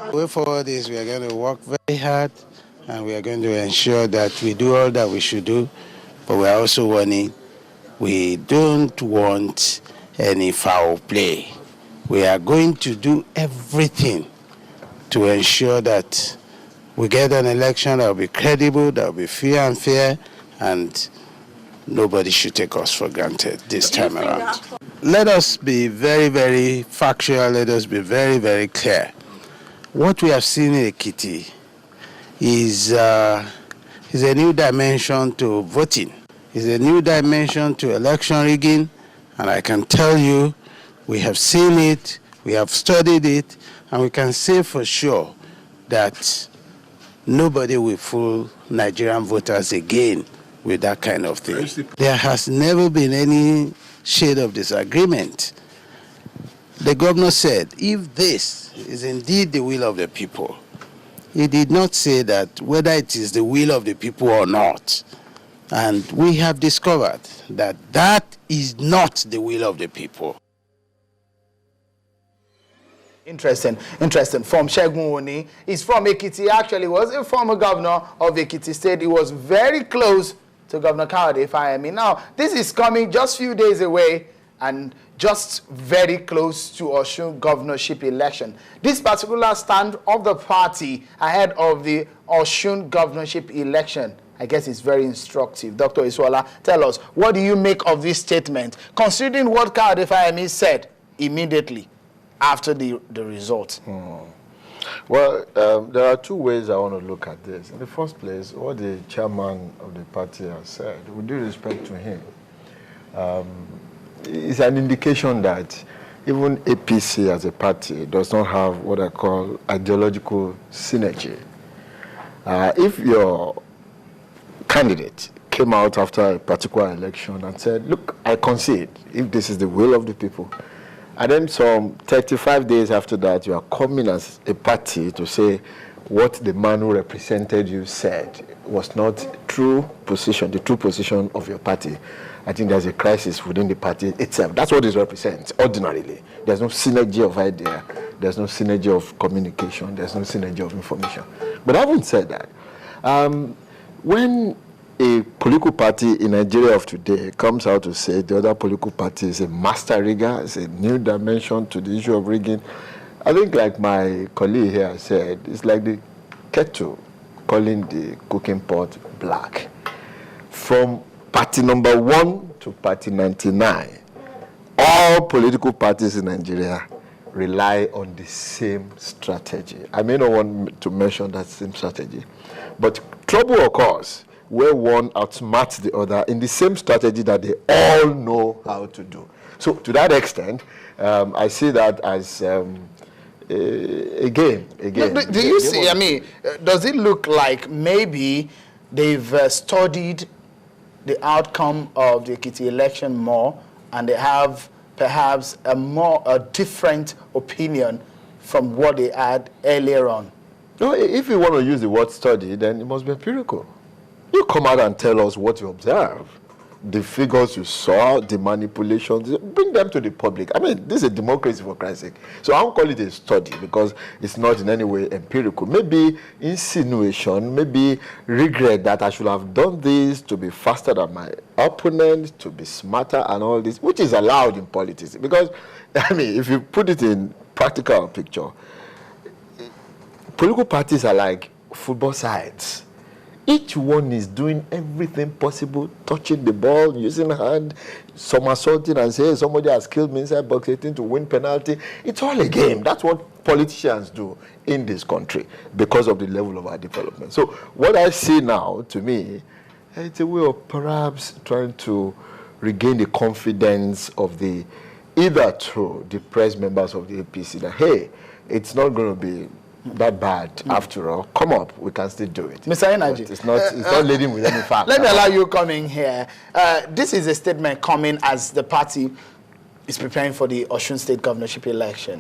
The way forward is we are going to work very hard and we are going to ensure that we do all that we should do, but we are also warning we don't want any foul play. We are going to do everything to ensure that we get an election that will be credible, that will be fair and fair, and nobody should take us for granted this time around. Let us be very, very factual. Let us be very, very clear. What we have seen in Ekiti is a new dimension to voting. It's a new dimension to election rigging, and I can tell you we have seen it, we have studied it, and we can say for sure that nobody will fool Nigerian voters again with that kind of thing. There has never been any shade of disagreement. The governor said, if this is indeed the will of the people, he did not say that whether it is the will of the people or not. And we have discovered that that is not the will of the people. Interesting. From Segun Oni. He's from Ekiti. Actually, was a former governor of Ekiti State. He was very close to Governor Kayode Fayemi. Now, this is coming just a few days away and just very close to Osun governorship election. This particular stand of the party ahead of the Osun governorship election, I guess it's very instructive. Dr. Iswala, tell us, what do you make of this statement, considering what Kayode Fayemi said immediately after the result? Well, there are two ways I want to look at this. In the first place, what the chairman of the party has said, with due respect to him, is an indication that even APC as a party does not have what I call ideological synergy. If your candidate came out after a particular election and said, look, I concede, if this is the will of the people, and then some 35 days after that, you are coming as a party to say what the man who represented you said was not true position, the true position of your party. I think there's a crisis within the party itself. That's what it represents, ordinarily. There's no synergy of idea. There's no synergy of communication. There's no synergy of information. But having said that, when a political party in Nigeria of today comes out to say the other political party is a master rigger, it's a new dimension to the issue of rigging, I think, like my colleague here said, it's like the kettle calling the cooking pot black. From party number 1 to party 99, all political parties in Nigeria rely on the same strategy. I may not want to mention that same strategy, but trouble occurs where one outsmarts the other in the same strategy that they all know how to do. So to that extent, I see that as a game. Do you see, I mean, does it look like maybe they've studied the outcome of the Ekiti election more and they have perhaps a different opinion from what they had earlier on? No, if you want to use the word study, then it must be empirical. You come out and tell us what you observe, the figures you saw, the manipulations, bring them to the public. I mean, this is a democracy, for Christ's sake. So I won't call it a study because it's not in any way empirical. Maybe insinuation, maybe regret that I should have done this to be faster than my opponent, to be smarter and all this, which is allowed in politics. Because, I mean, if you put it in practical picture, political parties are like football sides. Each one is doing everything possible, touching the ball, using hand, somersaulting and saying somebody has killed me inside box 18 to win penalty. It's all a game. That's what politicians do in this country because of the level of our development. So what I see now, to me, it's a way of perhaps trying to regain the confidence of the, either through depressed members of the APC, that, hey, it's not going to be that bad after all. Come up, we can still do it. Mr. Energy, it's not leading with any fact. Let me allow you coming here. This is a statement coming as the party is preparing for the Osun State governorship election.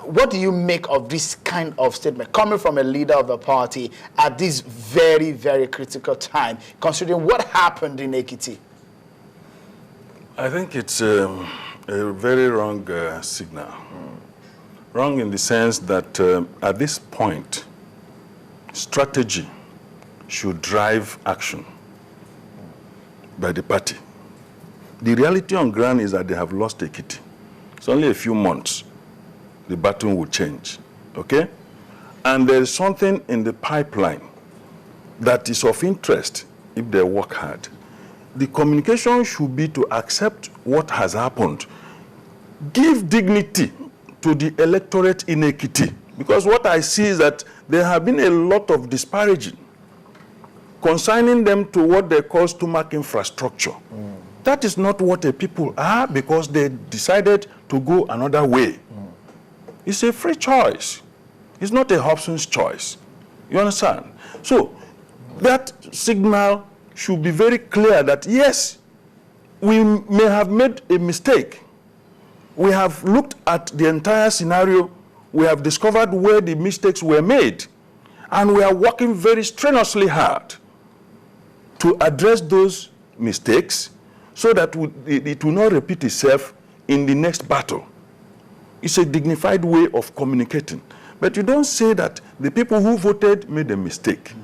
What do you make of this kind of statement coming from a leader of the party at this very, very critical time, considering what happened in Ekiti? I think it's a very wrong signal. Wrong in the sense that at this point, strategy should drive action by the party. The reality on ground is that they have lost Ekiti. It's only a few months. The baton will change, okay? And there is something in the pipeline that is of interest if they work hard. The communication should be to accept what has happened. Give dignity to the electorate in Ekiti, because what I see is that there have been a lot of disparaging consigning them to what they call stomach infrastructure. That is not what the people are, because they decided to go another way. It's a free choice. It's not a Hobson's choice. You understand? So that signal should be very clear that, yes, we may have made a mistake. We have looked at the entire scenario. We have discovered where the mistakes were made. And we are working very strenuously hard to address those mistakes so that it will not repeat itself in the next battle. It's a dignified way of communicating. But you don't say that the people who voted made a mistake.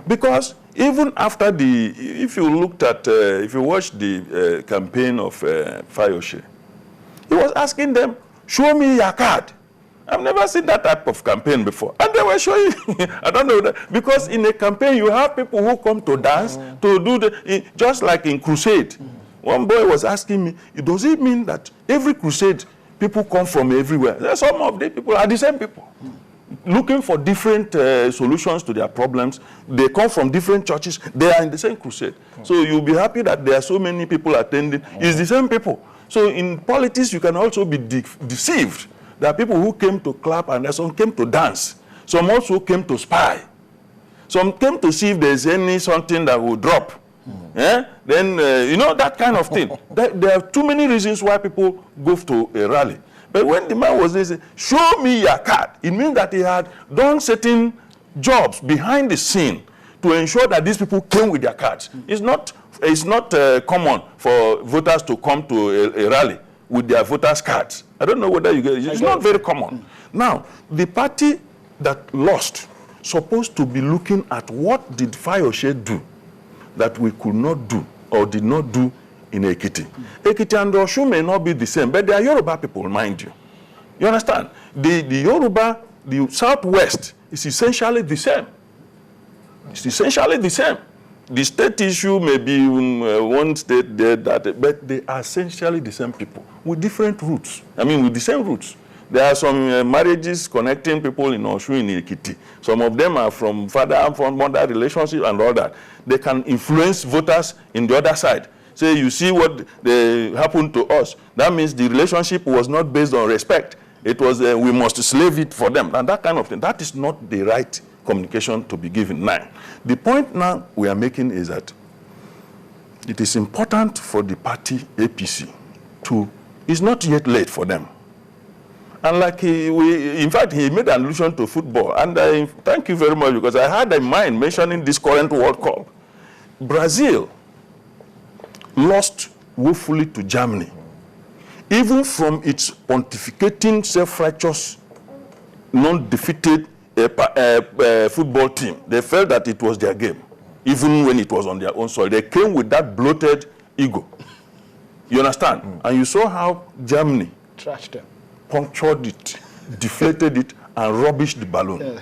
Because even after if you looked at, if you watched the campaign of Fayose, he was asking them, show me your card. I've never seen that type of campaign before. And they were showing, I don't know, that, because in a campaign you have people who come to dance, to do just like in crusade. One boy was asking me, does it mean that every crusade people come from everywhere? Some of the people are the same people, looking for different solutions to their problems. They come from different churches. They are in the same crusade. So you'll be happy that there are so many people attending. It's the same people. So in politics, you can also be deceived. There are people who came to clap and some came to dance. Some also came to spy. Some came to see if there's something that will drop. Then, you know, that kind of thing. There are too many reasons why people go to a rally. But when the man was there, show me your card, it means that he had done certain jobs behind the scene to ensure that these people came with their cards. It's not common for voters to come to a rally with their voters' cards. I don't know whether you get it. It's not very common. Now, the party that lost supposed to be looking at what did Fayose do that we could not do or did not do in Ekiti. Ekiti and Osun may not be the same, but they are Yoruba people, mind you. You understand? The Yoruba, the Southwest is essentially the same. It's essentially the same. The state issue may be in one state there, but they are essentially the same people with different roots. I mean, with the same roots. There are some marriages connecting people in Osun in Ekiti. Some of them are from father and from mother relationship and all that. They can influence voters in the other side. Say, you see what happened to us. That means the relationship was not based on respect. It was, we must slave it for them. And that kind of thing. That is not the right communication to be given now. The point now we are making is that it is important for the party APC to, it's not yet late for them. And like in fact, he made an allusion to football. And thank you very much, because I had in mind mentioning this current World Cup. Brazil lost woefully to Germany. Even from its pontificating, self-righteous, non-defeated football team, they felt that it was their game, even when it was on their own soil. They came with that bloated ego. You understand? And you saw how Germany trashed them, punctured it, deflated it, and rubbished the balloon.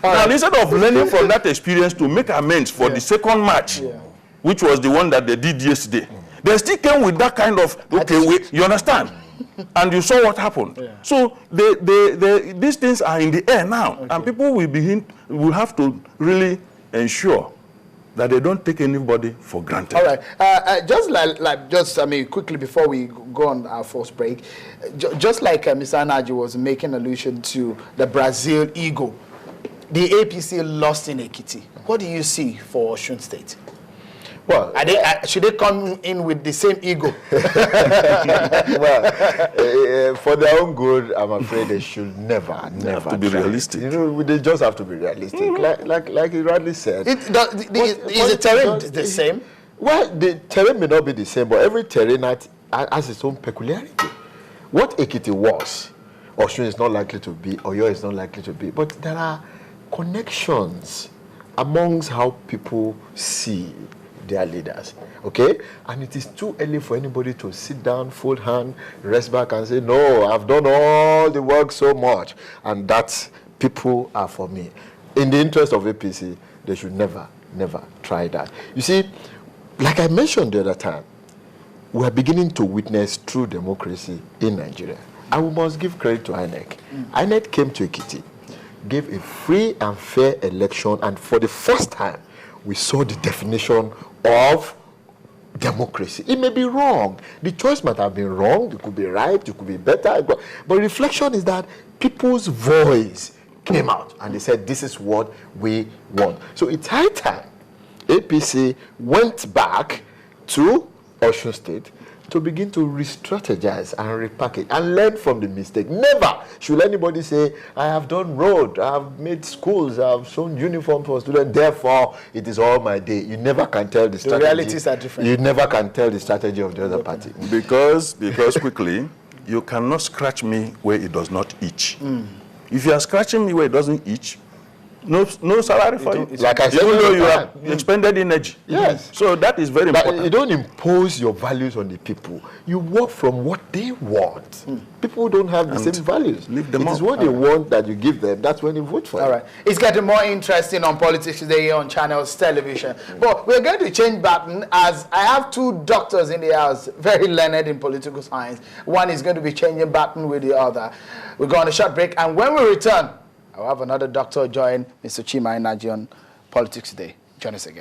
Now, instead of learning from that experience to make amends for the second match, which was the one that they did yesterday, they still came with that kind of, okay, you understand? And you saw what happened. So these things are in the air now, and people will have to really ensure that they don't take anybody for granted. All right. Just quickly before we go on our first break, just like Mr. Anaji was making allusion to the Brazil ego, the APC lost in Ekiti. What do you see for Osun State? Well, should they come in with the same ego? Well, for their own good, I'm afraid they should never have to be realistic. You know, they just have to be realistic. Like you rightly said. Is the terrain the same? Well, the terrain may not be the same, but every terrain has its own peculiarity. What Ekiti Osun is not likely to be, Oyo is not likely to be. But there are connections amongst how people see their leaders, okay? And it is too early for anybody to sit down, fold hand, rest back and say, no, I've done all the work so much, and that people are for me. In the interest of APC, they should never try that. You see, like I mentioned the other time, we are beginning to witness true democracy in Nigeria. And we must give credit to INEC. INEC came to Ekiti, gave a free and fair election, and for the first time, we saw the definition of democracy. It may be wrong. The choice might have been wrong. It could be right. It could be better. But reflection is that people's voice came out and they said, this is what we want. So it's high time APC went back to Osun State to begin to re-strategize and repackage and learn from the mistake. Never should anybody say, I have done road, I have made schools, I have shown uniform for students, therefore it is all my day. You never can tell the strategy. The realities are different. You never can tell the strategy of the other party. Because quickly, you cannot scratch me where it does not itch. If you are scratching me where it doesn't itch, no salary for you. Like I said, even though you have expended energy. Yes. So that is very important. But you don't impose your values on the people. You work from what they want. People don't have the same values. Leave them It is up. what they want that you give them. That's when you vote for All them. right. It's getting more interesting on Politics Today on Channels Television. But we're going to change button as I have two doctors in the house, very learned in political science. One is going to be changing button with the other. We're going on a short break, and when we return, I'll have another doctor join Mr. Chima Inaji on Politics Today. Join us again.